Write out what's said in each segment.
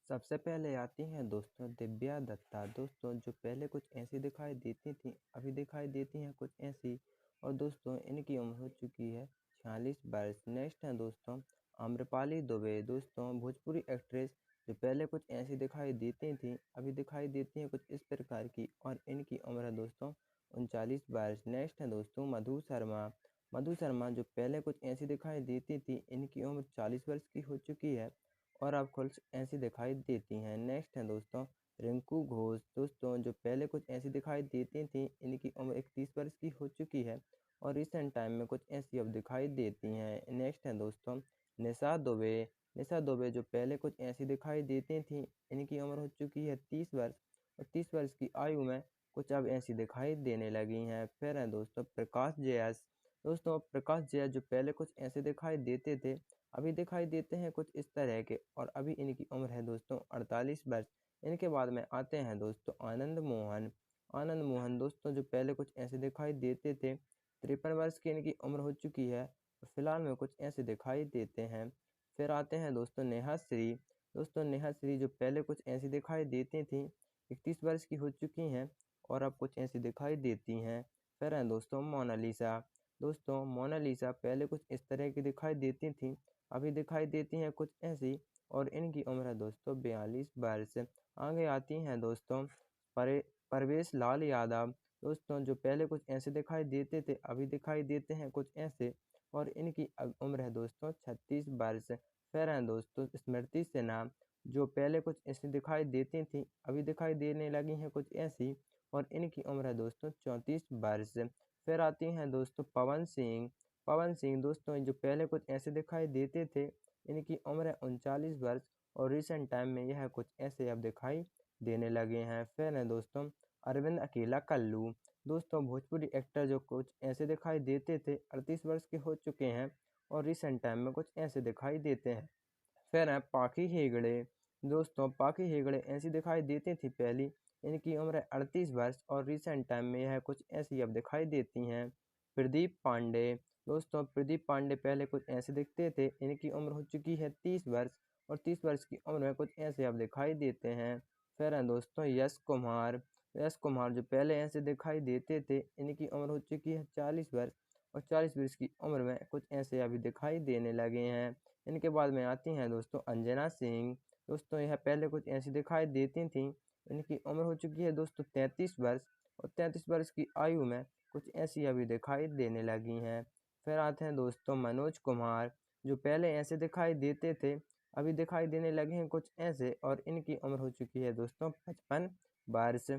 सबसे पहले आती हैं दोस्तों दिव्या दत्ता। दोस्तों जो पहले कुछ ऐसी दिखाई देती थी, अभी दिखाई देती हैं कुछ ऐसी। और दोस्तों इनकी उम्र हो चुकी है 46 वर्ष। नेक्स्ट हैं दोस्तों आम्रपाली दुबे। दोस्तों भोजपुरी एक्ट्रेस जो पहले कुछ ऐसी दिखाई देती थी, अभी दिखाई देती हैं कुछ इस प्रकार की। और इनकी उम्र है दोस्तों 39 वर्ष। नेक्स्ट है दोस्तों मधु शर्मा। मधु शर्मा जो पहले कुछ ऐसी दिखाई देती थी, इनकी उम्र 40 वर्ष की हो चुकी है और अब कुछ ऐसी दिखाई देती हैं। नेक्स्ट है दोस्तों रिंकू घोष। दोस्तों जो पहले कुछ ऐसी दिखाई देती थी, इनकी उम्र 31 वर्ष की हो चुकी है और रिसेंट टाइम में कुछ ऐसी अब दिखाई देती हैं। नेक्स्ट है दोस्तों निशा दुबे। निशा दुबे जो पहले कुछ ऐसी दिखाई देती थी, इनकी उम्र हो चुकी है 30 वर्ष और 30 वर्ष की आयु में कुछ अब ऐसी दिखाई देने लगी हैं। फिर है दोस्तों प्रकाश जयस। दोस्तों प्रकाश जयस जो पहले कुछ ऐसे दिखाई देते थे, अभी दिखाई देते हैं कुछ इस तरह के और अभी इनकी उम्र है दोस्तों 48 वर्ष। इनके बाद में आते हैं दोस्तों आनंद मोहन। आनंद मोहन दोस्तों जो पहले कुछ ऐसे दिखाई देते थे, 53 वर्ष की इनकी उम्र हो चुकी है और फिलहाल में कुछ ऐसे दिखाई देते हैं। फिर आते हैं दोस्तों नेहा श्री। दोस्तों नेहा श्री जो पहले कुछ ऐसी दिखाई देती थी, 31 वर्ष की हो चुकी हैं और अब कुछ ऐसी दिखाई देती हैं। फिर हैं दोस्तों मोनालिसा। दोस्तों मोनालिसा पहले कुछ इस तरह की दिखाई देती थी, अभी दिखाई देती हैं कुछ ऐसी और इनकी उम्र है दोस्तों 42 वर्ष। आगे आती हैं दोस्तों परवेश लाल यादव। दोस्तों जो पहले कुछ ऐसे दिखाई देते थे, अभी दिखाई देते हैं कुछ ऐसे और इनकी उम्र है दोस्तों 36 वर्ष। फिर हैं दोस्तों स्मृति सिन्हा। जो पहले कुछ ऐसी दिखाई देती थी, अभी दिखाई देने लगी हैं कुछ ऐसी और इनकी उम्र है दोस्तों 34 वर्ष। फिर आती हैं दोस्तों पवन सिंह। पवन सिंह दोस्तों जो पहले कुछ ऐसे दिखाई देते थे, इनकी उम्र है 39 वर्ष और रिसेंट टाइम में यह कुछ ऐसे अब दिखाई देने लगे हैं। फिर है दोस्तों अरविंद अकेला कल्लू। दोस्तों भोजपुरी एक्टर जो कुछ ऐसे दिखाई देते थे, 38 वर्ष के हो चुके हैं और रिसेंट टाइम में कुछ ऐसे दिखाई देते हैं। फिर है पाखी हेगड़े। दोस्तों पाखी हेगड़े ऐसी दिखाई देती थी पहली, इनकी उम्र है 38 वर्ष और रिसेंट टाइम में यह कुछ ऐसी अब दिखाई देती हैं। प्रदीप पांडे। दोस्तों प्रदीप पांडे पहले कुछ ऐसे दिखते थे, इनकी उम्र हो चुकी है 30 वर्ष और 30 वर्ष की उम्र में कुछ ऐसे अब दिखाई देते हैं। फिर हैं दोस्तों यश कुमार। यश कुमार जो पहले ऐसे दिखाई देते थे, इनकी उम्र हो चुकी है 40 वर्ष और 40 वर्ष की उम्र में कुछ ऐसे अभी दिखाई देने लगे हैं। इनके बाद में आती हैं दोस्तों अंजना सिंह। दोस्तों यह पहले कुछ ऐसी दिखाई देती थी, इनकी उम्र हो चुकी है दोस्तों 33 वर्ष और 33 वर्ष की आयु में कुछ ऐसी अभी दिखाई देने लगी हैं। फिर आते हैं दोस्तों मनोज कुमार। जो पहले ऐसे दिखाई देते थे, अभी दिखाई देने लगे हैं कुछ ऐसे और इनकी उम्र हो चुकी है दोस्तों 55 वर्ष।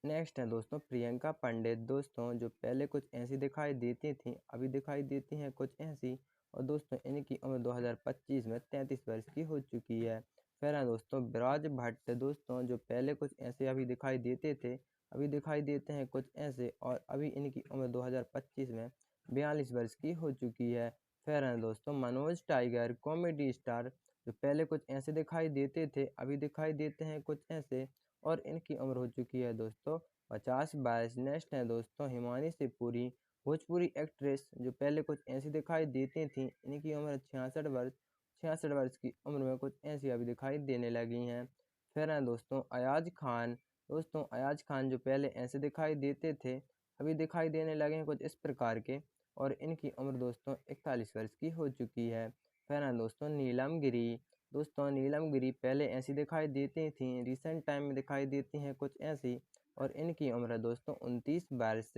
नेक्स्ट है दोस्तों प्रियंका पंडित। दोस्तों जो पहले कुछ ऐसी दिखाई देती थी, अभी दिखाई देती हैं कुछ ऐसी और दोस्तों इनकी उम्र 2025 में 33 वर्ष की हो चुकी है। फिर है दोस्तों विराज भट्ट। दोस्तों जो पहले कुछ ऐसे अभी दिखाई देते थे, अभी दिखाई देते हैं कुछ ऐसे और अभी इनकी उम्र 2025 में 42 वर्ष की हो चुकी है। फिर है दोस्तों मनोज टाइगर कॉमेडी स्टार। जो पहले कुछ ऐसे दिखाई देते थे, अभी दिखाई देते हैं कुछ ऐसे और इनकी उम्र हो चुकी है दोस्तों 50 वर्ष। नेक्स्ट है दोस्तों हिमानी शिवपुरी। भोजपुरी एक्ट्रेस जो पहले कुछ ऐसी दिखाई देती थी, इनकी उम्र 66 वर्ष। 66 वर्ष की उम्र में कुछ ऐसी अभी दिखाई देने लगी हैं। फिर हैं दोस्तों अयाज खान। दोस्तों अयाज खान जो पहले ऐसे दिखाई देते थे, अभी दिखाई देने लगे हैं कुछ इस प्रकार के और इनकी उम्र दोस्तों 41 वर्ष की हो चुकी है। फिर हैं दोस्तों नीलम गिरी। दोस्तों नीलम गिरी पहले ऐसी दिखाई देती थी, रिसेंट टाइम में दिखाई देती हैं कुछ ऐसी और इनकी उम्र है दोस्तों 29 वर्ष।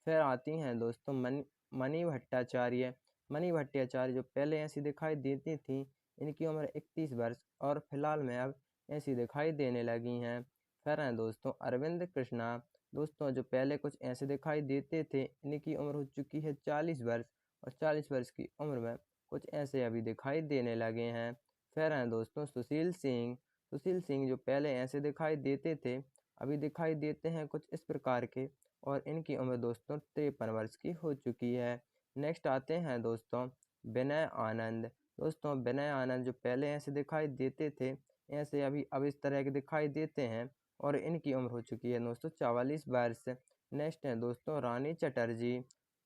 फिर आती हैं दोस्तों मनी भट्टाचार्य। मनी भट्टाचार्य जो पहले ऐसी दिखाई देती थी, इनकी उम्र 31 वर्ष और फिलहाल में अब ऐसी दिखाई देने लगी हैं। फिर हैं दोस्तों अरविंद कृष्णा। दोस्तों जो पहले कुछ ऐसे दिखाई देते थे, इनकी उम्र हो चुकी है 40 वर्ष और 40 वर्ष की उम्र में कुछ ऐसे अभी दिखाई देने लगे हैं। फिर हैं दोस्तों सुशील सिंह। सुशील सिंह जो पहले ऐसे दिखाई देते थे, अभी दिखाई देते हैं कुछ इस प्रकार के और इनकी उम्र दोस्तों 53 वर्ष की हो चुकी है। नेक्स्ट आते हैं दोस्तों विनय आनंद। दोस्तों विनय आनंद जो पहले ऐसे दिखाई देते थे, ऐसे अभी अब इस तरह के दिखाई देते हैं और इनकी उम्र हो चुकी है दोस्तों 44 वर्ष। नेक्स्ट है दोस्तों रानी चटर्जी।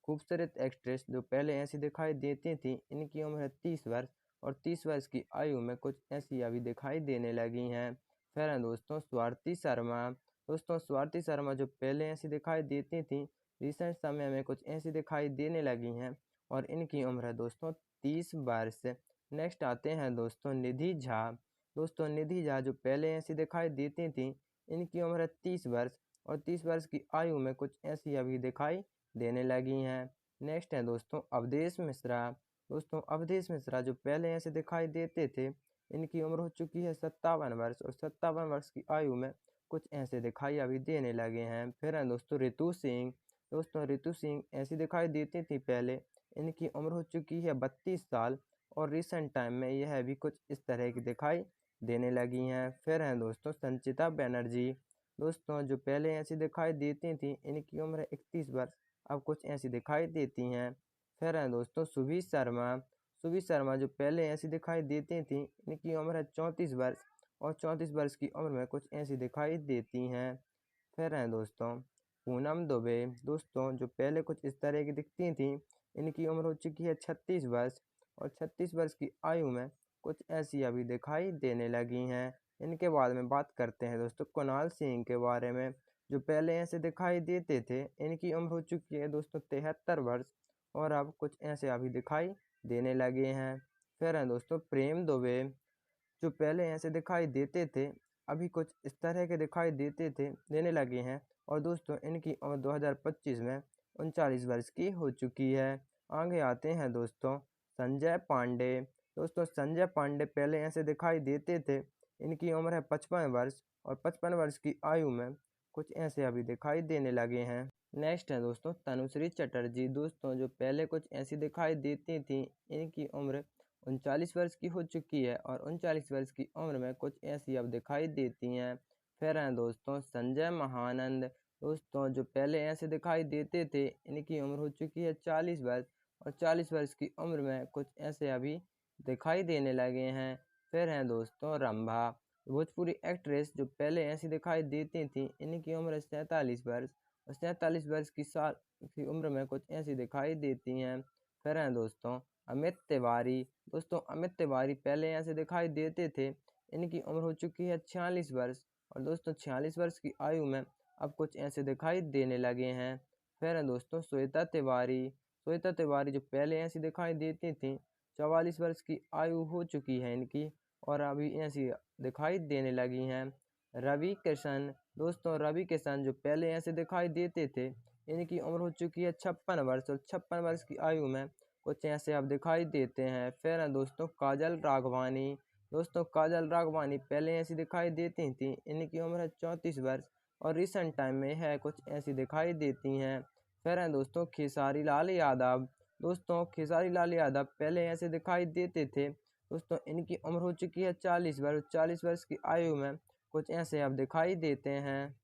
खूबसूरत एक्ट्रेस जो पहले ऐसी दिखाई देती थी, इनकी उम्र है 30 वर्ष और 30 वर्ष की आयु में कुछ ऐसी अभी दिखाई देने लगी हैं। फिर हैं दोस्तों स्वाति शर्मा। दोस्तों स्वाति शर्मा जो पहले ऐसी दिखाई देती थी, रिसेंट समय में कुछ ऐसी दिखाई देने लगी हैं और इनकी उम्र है दोस्तों 30 वर्ष। नेक्स्ट आते हैं दोस्तों निधि झा। दोस्तों निधि झा जो पहले ऐसी दिखाई देती थी, इनकी उम्र है 30 वर्ष और 30 वर्ष की आयु में कुछ ऐसी अभी दिखाई देने लगी हैं। नेक्स्ट है दोस्तों अवधेश मिश्रा। दोस्तों अवधेश मिश्रा जो पहले ऐसे दिखाई देते थे, इनकी उम्र हो चुकी है 57 वर्ष और 57 वर्ष की आयु में कुछ ऐसे दिखाई अभी देने लगे हैं। फिर है दोस्तों ऋतु सिंह। दोस्तों ऋतु सिंह ऐसी दिखाई देती थी पहले, इनकी उम्र हो चुकी है 32 साल और रिसेंट टाइम में यह भी कुछ इस तरह की दिखाई देने लगी हैं। फिर हैं दोस्तों संचिता बनर्जी। दोस्तों जो पहले ऐसी दिखाई देती थी, इनकी उम्र 31 वर्ष, अब कुछ ऐसी दिखाई देती हैं। फिर हैं दोस्तों सुभी शर्मा। सुभी शर्मा जो पहले ऐसी दिखाई देती थी, इनकी उम्र है 34 वर्ष और 34 वर्ष की उम्र में कुछ ऐसी दिखाई देती हैं। फिर हैं दोस्तों पूनम दुबे। दोस्तों जो पहले कुछ इस तरह की दिखती थी, इनकी उम्र हो चुकी है 36 वर्ष और 36 वर्ष की आयु में कुछ ऐसी अभी दिखाई देने लगी हैं। इनके बाद में बात करते हैं दोस्तों कुणाल सिंह के बारे में, जो पहले ऐसे दिखाई देते थे, इनकी उम्र हो चुकी है दोस्तों 73 वर्ष और अब कुछ ऐसे अभी दिखाई देने लगे हैं। फिर हैं दोस्तों प्रेम दुबे। जो पहले ऐसे दिखाई देते थे, अभी कुछ इस तरह के दिखाई देने लगे हैं और दोस्तों इनकी उम्र 2025 में 39 वर्ष की हो चुकी है। आगे आते हैं दोस्तों संजय पांडे। दोस्तों संजय पांडे पहले ऐसे दिखाई देते थे, इनकी उम्र है 55 वर्ष और 55 वर्ष की आयु में कुछ ऐसे अभी दिखाई देने लगे हैं। नेक्स्ट है दोस्तों तनुश्री चटर्जी। दोस्तों जो पहले कुछ ऐसी दिखाई देती थी, इनकी उम्र 39 वर्ष की हो चुकी है और 39 वर्ष की उम्र में कुछ ऐसी अब दिखाई देती हैं। फिर हैं दोस्तों संजय महानंद। दोस्तों जो पहले ऐसे दिखाई देते थे, इनकी उम्र हो चुकी है 40 वर्ष और 40 वर्ष की उम्र में कुछ ऐसे अभी दिखाई देने लगे हैं। फिर हैं दोस्तों रंभा। भोजपुरी एक्ट्रेस जो पहले ऐसी दिखाई देती थी, इनकी उम्र 47 वर्ष और 47 वर्ष की उम्र में कुछ ऐसी दिखाई देती हैं। फिर हैं दोस्तों अमित तिवारी। दोस्तों अमित तिवारी पहले ऐसे दिखाई देते थे, इनकी उम्र हो चुकी है 46 वर्ष और दोस्तों 46 वर्ष की आयु में अब कुछ ऐसे दिखाई देने लगे हैं। फिर हैं दोस्तों श्वेता तिवारी। श्वेता तिवारी जो पहले ऐसी दिखाई देती थी, 44 वर्ष की आयु हो चुकी है इनकी और अभी ऐसी दिखाई देने लगी हैं। रवि किशन। दोस्तों रवि किशन जो पहले ऐसे दिखाई देते थे, इनकी उम्र हो चुकी है 56 वर्ष और 56 वर्ष की आयु में कुछ ऐसे अब दिखाई देते हैं। फिर हैं दोस्तों काजल राघवानी। दोस्तों काजल राघवानी पहले ऐसी दिखाई देती थी, इनकी उम्र है 34 वर्ष और रिसेंट टाइम में है कुछ ऐसी दिखाई देती हैं। फिर हैं दोस्तों खेसारी लाल यादव। दोस्तों खेसारी लाल यादव पहले ऐसे दिखाई देते थे, दोस्तों इनकी उम्र हो चुकी है 40 वर्ष। 40 वर्ष की आयु में कुछ ऐसे अब दिखाई देते हैं।